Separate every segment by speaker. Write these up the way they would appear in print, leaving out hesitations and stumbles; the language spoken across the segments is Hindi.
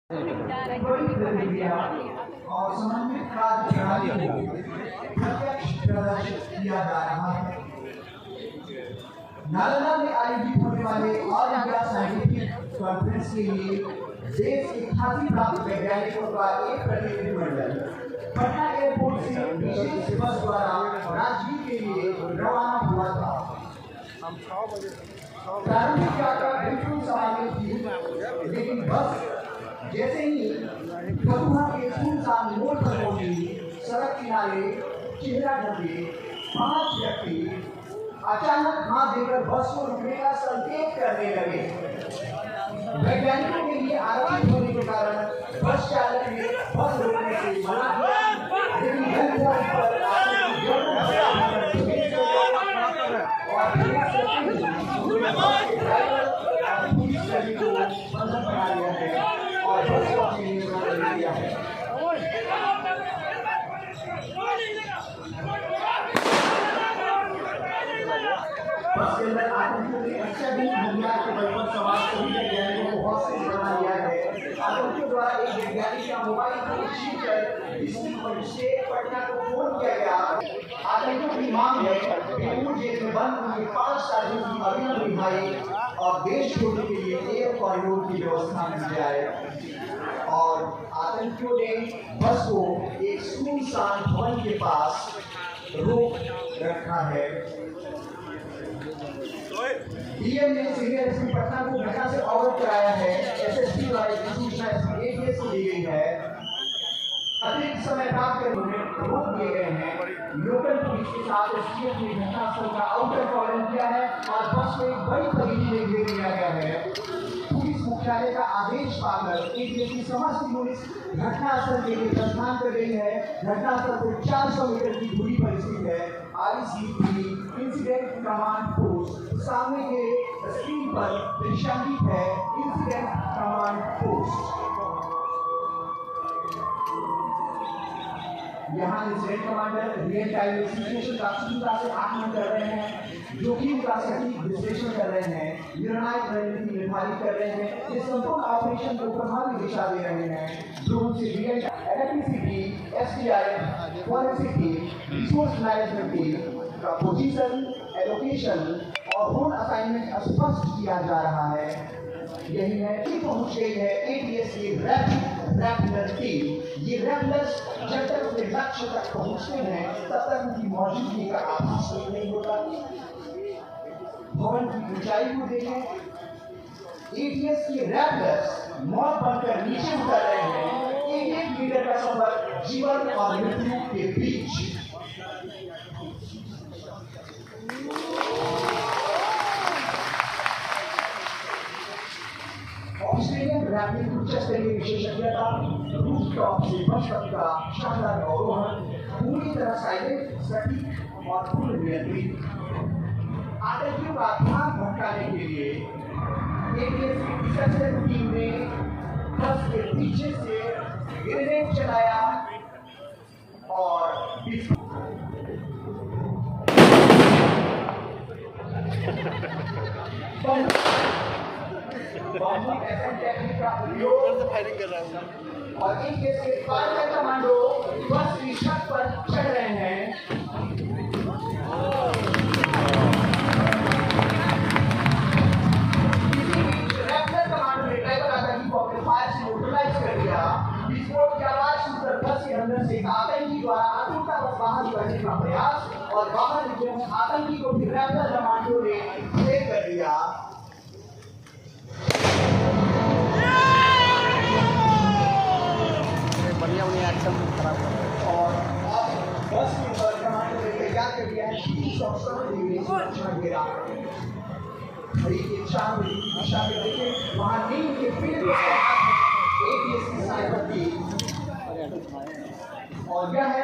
Speaker 1: बड़ी प्रक्रिया और समन्वित कार्य प्रणाली को प्रत्यक्ष प्रदर्शित किया जा रहा है। नालंदा में आयोजित होने वाले ऑल इंडिया साइंटिफिक कॉन्फ्रेंस के लिए देश के ख्याति प्राप्त वैज्ञानिकों का एक प्रतिनिधिमंडल पटना एयरपोर्ट से विशेष बस द्वारा राजगीर के लिए रवाना हुआ था। प्रारंभिक यात्रा बिल्कुल सामान्य थी, लेकिन बस जैसे ही फतुहा के सुनसान मोड़ पर पहुंची, सड़क किनारे चेहरा ढके 5 व्यक्ति अचानक हाथ देकर बस को रुकने का संकेत करने लगे। वैज्ञानिकों के लिए आरक्षित होने के कारण बस चालक ने बस रोकने से मना किया, लेकिन बस के अंदर आतंकियों ने अत्यधिक हथियार के बल पर सवार सभी वैज्ञानिकों को हॉस्टेज बना लिया है। आतंकियों द्वारा एक वैज्ञानिक का मोबाइल फोन छीनकर इससे पटना को फोन किया गया। आतंकियों की मांग है कि जेल में बंद उनके 5 साथियों की अविलंब रिहाई और देश छोड़ने के लिए एयर कॉरिडोर की व्यवस्था की जाए। और आतंकियों ने बस को एक सुनसान भवन के पास रोक रखा है। डीएम ने सीनियर एसपी पटना को घटना से अवगत कराया है। एसएसपी द्वारा सूचना एटीएस को दी गई है। अतिरिक्त समय प्राप्त करने में रोक दिए गए हैं। लोकल पुलिस के साथ एसटीएफ ने घटनास्थल का आउटर कॉर्डन किया है और बस को एक बड़ी पगड़ी में घेर लिया गया है। पुलिस मुख्यालय का आदेश पाकर एटीएस की समस्त पुलिस घटनास्थल के लिए प्रस्थान कर गई है। घटनास्थल से 400 मीटर की दूरी पर स्थित है। आईसीपी इंसिडेंट कमांड पोस्ट सामने के स्क्रीन पर दृश्यांकित है। इंसिडेंट कमांड पोस्ट यहाँ incident commander real time situation का सटीकता से आकलन कर रहे हैं, जोखिम का सटीक विश्लेषण कर रहे हैं, निर्णायक रणनीति निर्धारित कर रहे हैं, इस संपूर्ण ऑपरेशन को प्रभावी दिशा दे रहे हैं। ड्रोन से real electricity, SDRF, forensic team, resource management team का पोजीशन, एलोकेशन और रोल असाइनमेंट स्पष्ट किया जा रहा है। यही है कि पहुंच गई है एटीएस की रैपलर टीम। ये रैपलर्स जब तक अपने लक्ष्य तक पहुंचते हैं तब तक उनकी मौजूदगी का आभास नहीं होता। भवन की ऊंचाई को देखें, एटीएस की रैपलर्स मौत बनकर नीचे उतर रहे हैं। 1-1 मीटर का सफर जीवन और मृत्यु के बीच। ऑस्ट्रेलियन रैपिड उच्च स्तरीय विशेषज्ञता, रूफटॉप से बस तक का शानदार अवरोहण, पूरी तरह साइलेंट, सटीक और पूर्ण नियंत्रित। आतंकियों का ध्यान भटकाने के लिए एटीएस की डिफेंस टीम ने बस के पीछे से ग्रेनेड चलाया और टेक्निक का उपयोग फायरिंग कर रहा है और इन केस के पायलट कमांडो बस की छत पर चढ़ रहे हैं। रैपलर कमांडो ने ड्राइवर आतंकी को अपने फायर से न्यूट्रलाइज कर दिया। विस्फोट की आवाज सुनकर बस के अंदर से एक आतंकी द्वारा आतंकवाद बाहर निकलने का प्रयास और बाहर निकले आतंकी को फिर रैपलर कमांडो ने ढेर कर दिया। और बस के ऊपर कमांडो ने तैयार कर दिया है 370 डिग्री सुरक्षा घेरा। घड़ी के 4 बजे की दिशा में देखें, वहां नीम के पेड़ एटीएस की साइबर टीम और यह है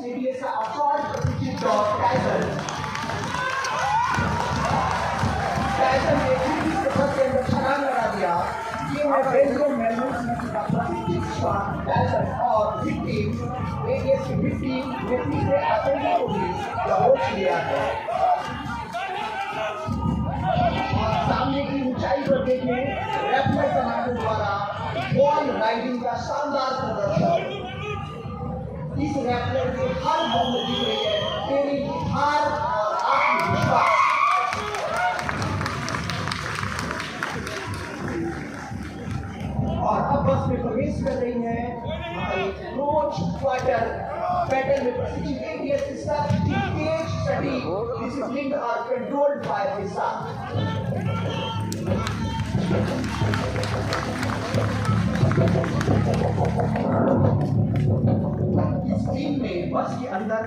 Speaker 1: एटीएस का असॉल्ट प्रशिक्षित डॉग टाइसन ने पुलिस के बस के अंदर छलांग लगा दिया। ये है बेंजो मेलमोस का प्रशिक्षित श्वान टाइसन और विक्टिम एटीएस की विक्टिम व्यक्ति से आतंकी को भी दबोच लिया है। सामने की ऊंचाई पर देखें, रैपलर कमांडो द्वारा फ्रीस्टाइल राइडिंग का शानदार प्रदर्शन। इस रैपलर के हर बूंद दिख रही है तेरी हार और आत्मविश्वास। और अब बस में प्रवेश कर रही है हमारी कोच क्वार्टर पैटर्न में प्रशिक्षित ATS के साथ तेज स्टडी डिसिप्लिन और कंट्रोल्ड फायर के साथ। इस टीम ने बस के अंदर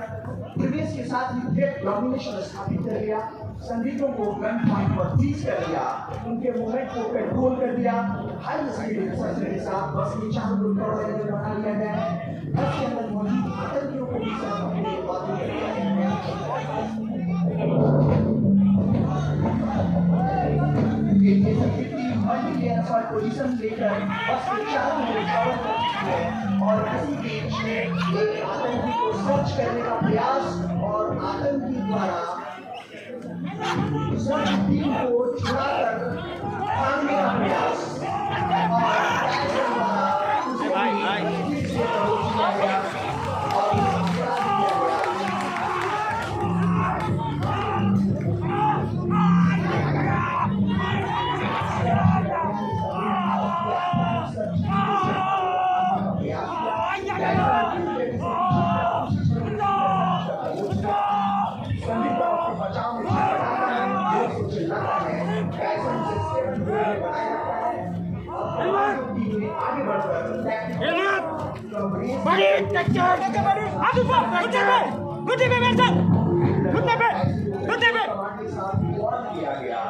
Speaker 1: प्रवेश के साथ ही ग्रेट डोमिनेशन स्थापित कर लिया, संदिग्धों को गन पॉइंट पर फ्रीज कर दिया, उनके मूवमेंट को कंट्रोल कर दिया। हाई स्पीड रिसर्च के साथ बस के चारों ओर बना लिया गया है। बस के अंदर मौजूद आतंकियों को भी सामने के बाद कर दिया गया है। पोजीशन लेकर बस के चारों ओर कवर कर चुकी है और इसी बीच में एक आतंकी को सर्च करने का प्रयास और आतंकी द्वारा सर्च टीम को छुड़ाकर भागने का प्रयास और टाइगर द्वारा उसे फिर से परोस दिया गया और उसे गिरा दिया गया।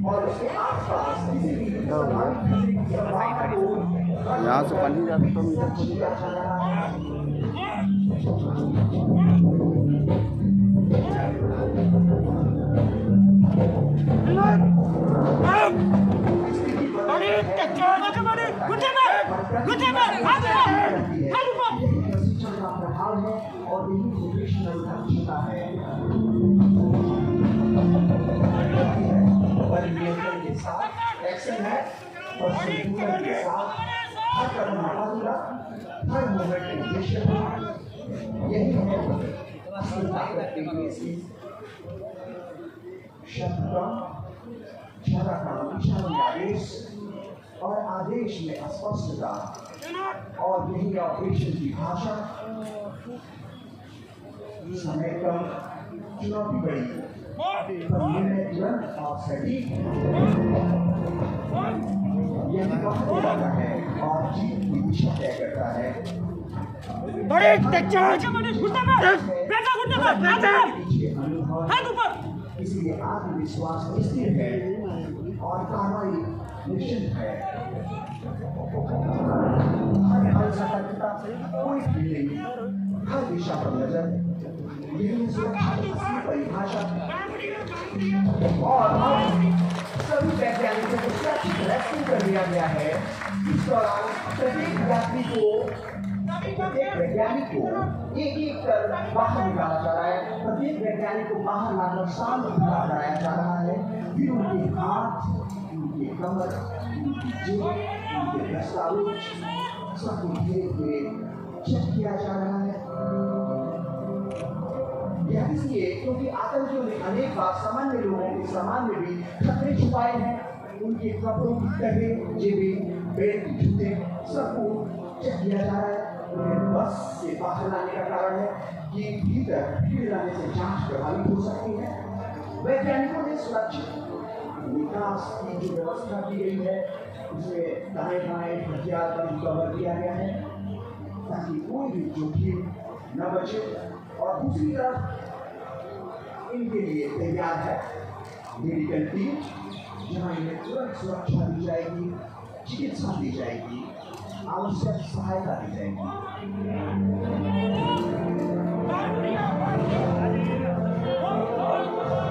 Speaker 1: और उसके आसपास किसी भी
Speaker 2: यहाँ से पानी जाता तो
Speaker 1: एक्शन है और संतुलन के साथ हर कदम मुकाबला, हर मोमेंट उद्देश्य यही है असली ताकत की शब्द आदेश और आदेश में अस्पष्टता और यही ऑपरेशन की भाषा। समय कम, चुनौती बड़ी, तुरंत और सटीक यही वक्त होता है और जीत की दिशा तय करता है। इसलिए आत्मविश्वास स्थिर है और कार्रवाई निश्चित है। हर सतर्कता, कोई फीलिंग, हर दिशा पर नजर, यही सुरक्षा की परिभाषा। और सभी वैज्ञानिकों को सुरक्षित रेस्क्यू कर दिया गया है। इस दौरान प्रत्येक यात्री को, प्रत्येक वैज्ञानिक को एक एक कर बाहर निकाला जा रहा है। प्रत्येक वैज्ञानिक को बाहर लाकर शांत कराया जा रहा है। फिर उनके हाथ, उनके कमर, उनकी जेब, उनके दस्तावेज सबको धीरे धीरे चेक किया जा रहा है। यह इसलिए क्योंकि आतंकियों ने अनेक बार सामान्य लोगों के सामान में भी खतरे छुपाए हैं। उनके कपड़ों की कटे, जेबें, बेल्ट, जूते सबको चेक किया जा रहा है। उन्हें बस से बाहर लाने का कारण है कि भीतर भीड़ लाने से जांच प्रभावित हो सकती है। वैज्ञानिकों ने सुरक्षित विकास की जो व्यवस्था की गई है उसमें दाएं बाएं हथियार पर कवर किया गया है ताकि कोई भी जोखिम न बचे। और दूसरी तरफ इनके लिए तैयार है मेडिकल टीम, जहां इन्हें तुरंत सुरक्षा दी जाएगी, चिकित्सा दी जाएगी, आवश्यक सहायता दी जाएगी।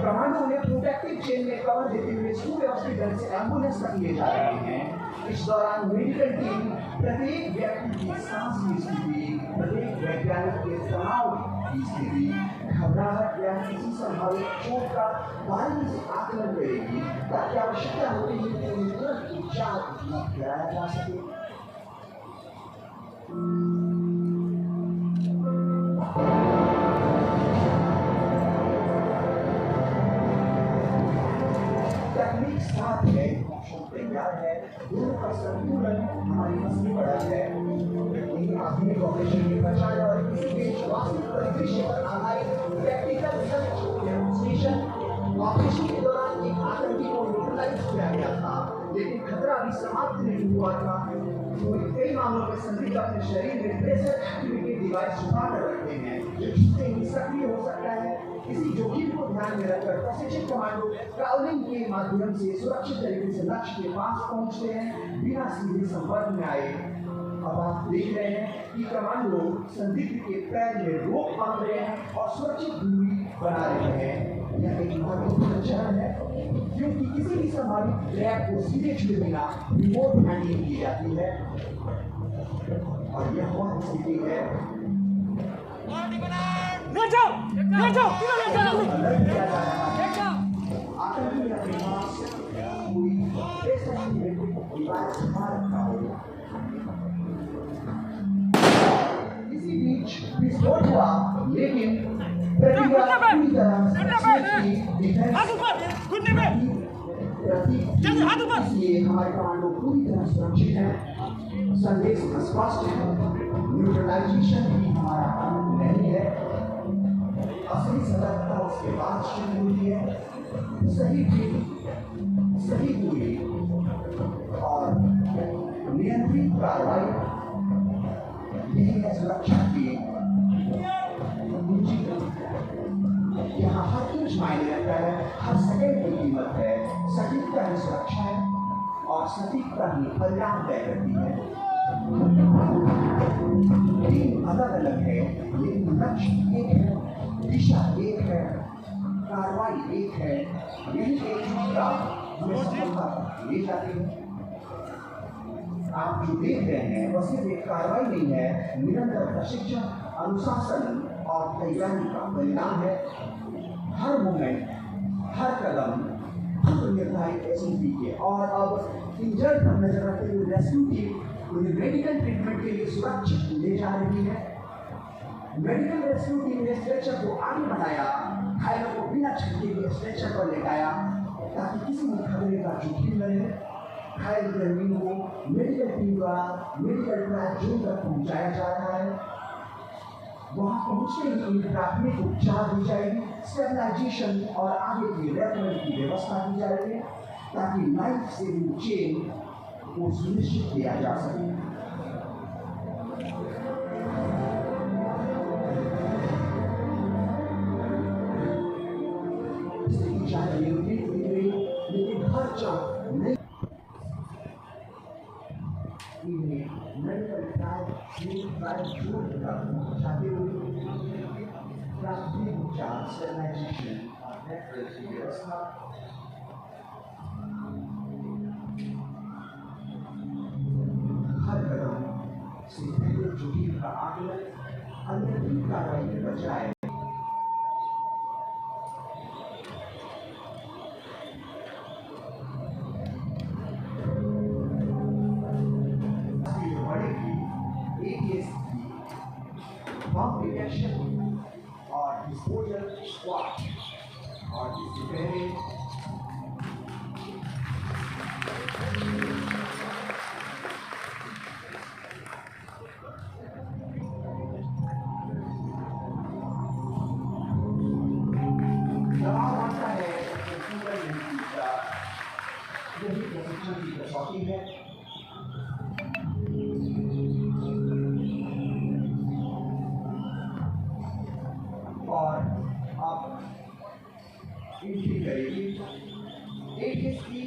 Speaker 1: कमांडो ने प्रोटेक्टिव चेन में कवर देते हुए सुव्यवस्थित ढंग से एम्बुलेंस तक ले जा रहे हैं। इस दौरान मेडिकल टीम प्रत्येक व्यक्ति की सांस की स्थिति, प्रत्येक वैज्ञानिक के तनाव की स्थिति, घबराहट या किसी संभावित चोट का बारीकी से आकलन करेगी ताकि आवश्यकता होती है कि उन्हें तुरंत उपचार कराया जा सके। तकनीक साथ है, तैयार है, दोनों का संतुलन हमारी मसली पड़ा है। लेकिन आधुनिक ऑपरेशन में बचाव और किसी भी वास्तविक परिदृश्य पर आधारित प्रैक्टिकल डेमोंस्ट्रेशन ऑपरेशन के दौरान एक आतंकी को न्यूट्रलाइज किया गया था, लेकिन खतरा अभी समाप्त नहीं हुआ था। कई मामलों में संदिग्ध अपने शरीर में प्रेशर एक्टिविटी डिवाइस छुपा कर रखते हैं जो जिससे सक्रिय हो सकता है। इसी जोखिम को ध्यान में रखकर प्रशिक्षित कमांडो क्राउलिंग के माध्यम से सुरक्षित तरीके से लक्ष्य के पास पहुंचते हैं बिना सीधे संपर्क में आए। अब आप देख रहे हैं कि कमांडो संदिग्ध के पैर में रोक बांध रहे हैं और सुरक्षित दूरी बना रहे हैं। यह एक महत्वपूर्ण चरण है क्योंकि किसी भी संभावित ट्रैप को सीधे छुए बिना रिमोट हैंडलिंग की जाती है और यह वह स्थिति है आतंकी अपने पास कोई इसी बीच विस्फोट हुआ, लेकिन प्रतिक्रिया पूरी तरह इसलिए हमारे कमांडो पूरी तरह सुरक्षित है। संदेश स्पष्ट है, न्यूट्रलाइजेशन भी हमारा काम नहीं है। असली सतर्कता उसके बाद शुरू हुई है। सही दूरी और नियंत्रित कार्रवाई, यही है सुरक्षा की कुंजी। यहाँ हर इंच मायने रखता है, हर सेकंड की कीमत है। सटीकता ही सुरक्षा है और सटीकता ही परिणाम तय करती है। तीन अलग अलग है लेकिन लक्ष्य एक है, दिशा एक है, कार्रवाई एक है। यही एक सूत्र हमें सफलता ले जाती है। आप जो देख रहे हैं वह सिर्फ एक कार्रवाई नहीं है, निरंतर प्रशिक्षण, अनुशासन और तैयारी का परिणाम है। हर मोमेंट, हर कदम पूर्व निर्धारित एसओपी के। और अब इंजर्ड पर नजर रखते हुए रेस्क्यू टीम उन्हें मेडिकल ट्रीटमेंट के लिए सुरक्षित ले जा रही है। मेडिकल रेस्क्यू टीम ने स्ट्रेचर को आगे बढ़ाया, घायलों को बिना झटके के स्ट्रेचर पर लेटाया ताकि किसी भी खतरे का जोखिम न रहे। घायल कर्मियों को मेडिकल टीम द्वारा मेडिकल ट्रैक जोन तक पहुंचाया जा रहा है। वहां पहुंचते ही उन्हें प्राथमिक उपचार दी जाएगी, स्टेबलाइजेशन और आगे की रेफरल की व्यवस्था की जाएगी ताकि लाइफ सेविंग चेन को सुनिश्चित किया जा सके। लेकिन हर चौक मेडिकल ट्रायल जोन तक पहुंचाते हुए प्राथमिक उपचार, स्टेबलाइजेशन और रेफरल की व्यवस्था। हर कदम से पहले जोखिम का आकलन, अन्य कार्रवाई के बजाय बम डिटेक्शन और डिस्पोजल स्क्वाड और इससे पहले दबाव आता है तो पूरा नहीं टूटता। यही प्रशिक्षण की कसौटी है। और अब एंट्री करेगी। एटीएसपी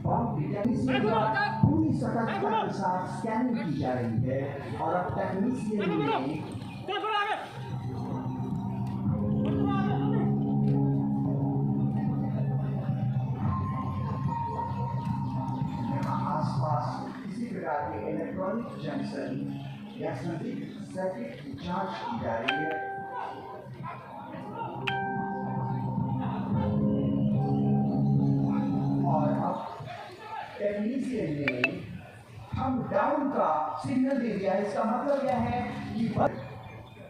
Speaker 1: बम डिटेक्शन पूरी सतर्कता के साथ स्कैनिंग की जा रही है और अब टेक्नीशियन ने आसपास इलेक्ट्रॉनिक जंक्शन या संदिग्ध सर्किट की जांच की जा रही है। और अब टेक्नीशियन ने हम डाउन का सिग्नल दे दिया है। इसका मतलब यह है कि बस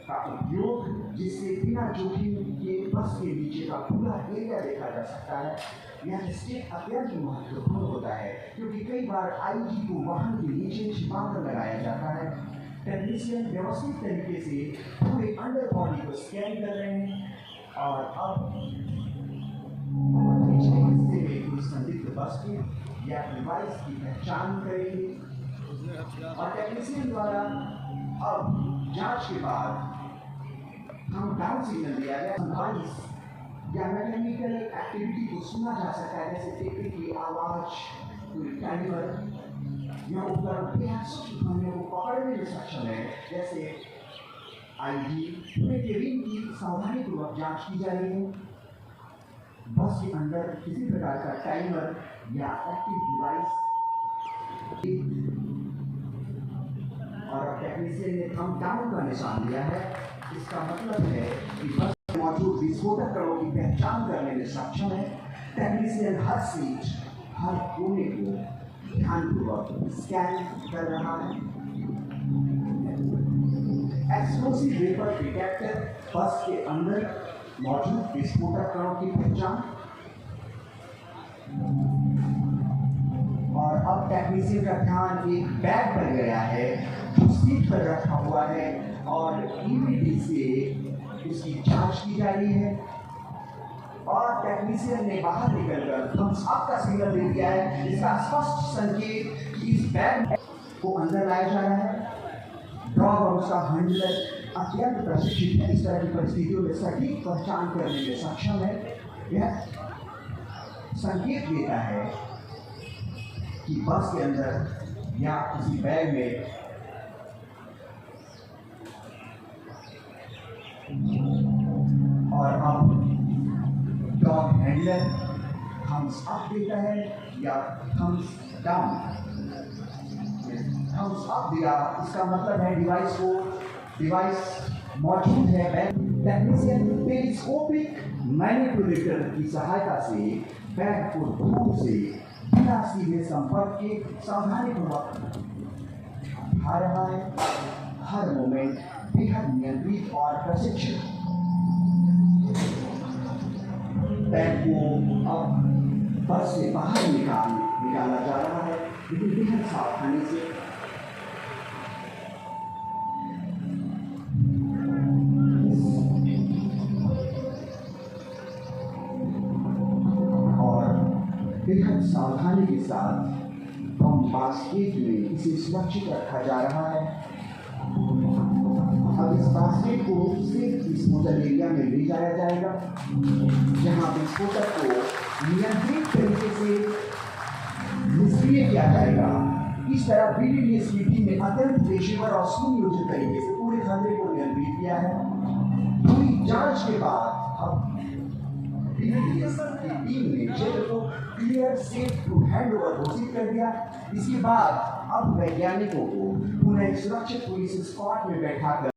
Speaker 1: का उपयोग जिससे बिना जोखिम के बस के नीचे का पूरा एरिया देखा जा सकता है। यह स्टेप अत्यंत महत्वपूर्ण होता है क्योंकि कई बार आईजी को वाहन के नीचे छिपाकर लगाया जाता है। टेक्नीशियन व्यवस्थित तरीके से पूरे अंडर बॉडी को स्कैन कर रहे हैं और अब पिछले हिस्से में कोई संदिग्ध बस के या डिवाइस की पहचान करेंगे और टेक्नीशियन द्वारा अब जांच के बाद हम डाउन सिग्नल दिया गया डिवाइस या मैकेनिकल एक्टिविटी को सुना जा सकता है, जैसे टेपी की आवाज, कोई टाइमर या उपकरण बेहद सूक्ष्म ध्वनियों को पकड़ने में सक्षम है। जैसे आईजी पूरे केबिन की सावधानीपूर्वक जांच की जा रही है। बस के अंदर किसी प्रकार का टाइमर या एक्टिव डिवाइस और टेक्नीशियन ने थंब डाउन का निशान दिया है। इसका मतलब है कि बस में मौजूद विस्फोटक कणों की पहचान करने में सक्षम है। टेक्नीशियन हर सीट, हर कोने को ध्यानपूर्वक स्कैन कर रहा है। एक्सप्लोसिव वेपर डिटेक्टर बस के अंदर मौजूद विस्फोटक कणों की पहचान। और अब टेक्नीशियन का ध्यान एक बैग पर गया है जो सीट पर रखा हुआ है और ईवीडी से उसकी जांच की जा रही है। और टेक्नीशियन ने बाहर निकलकर थम्स अप का सिग्नल दे दिया है। इसका स्पष्ट संकेत कि इस बैग को अंदर लाया जा रहा है। डॉग और उसका हैंडलर अत्यंत प्रशिक्षित है, इस तरह की परिस्थितियों में सटीक पहचान करने में सक्षम है। यह संकेत देता है कि बस के अंदर या किसी बैग में और अब डॉग हैंडलर थम्स अप देता है या थम्स डाउन। थम्स अप दिया, इसका मतलब है डिवाइस मौजूद है। टेक्नीशियन टेलीस्कोपिक मैनिपुलेटर की सहायता से बैग को दूर से बिना सीधे संपर्क के सावधानीपूर्वक उठा रहा है। हर मोमेंट बेहद नियंत्रित और प्रशिक्षित। बैग को अब बस से बाहर निकाला जा रहा है, लेकिन बेहद सावधानी से। बेहद सावधानी के साथ बम बास्केट में इसे सुरक्षित रखा जा रहा है। अब इस बास्केट को सिर्फ डिस्पोजल एरिया में ले जाया जाएगा, जहां विस्फोटक को नियंत्रित तरीके से निष्क्रिय किया जाएगा। इस तरह बीडीडीएस की टीम ने अत्यंत पेशेवर और सुनियोजित तरीके से पूरे खतरे को नियंत्रित किया है। पूरी जांच के बाद अब बीडीडीएस की टीम ने क्षेत्र को clear safe to hand over घोषित कर दिया। इसके बाद अब वैज्ञानिकों को पुनः सुरक्षित पुलिस स्क्वाड में बैठा कर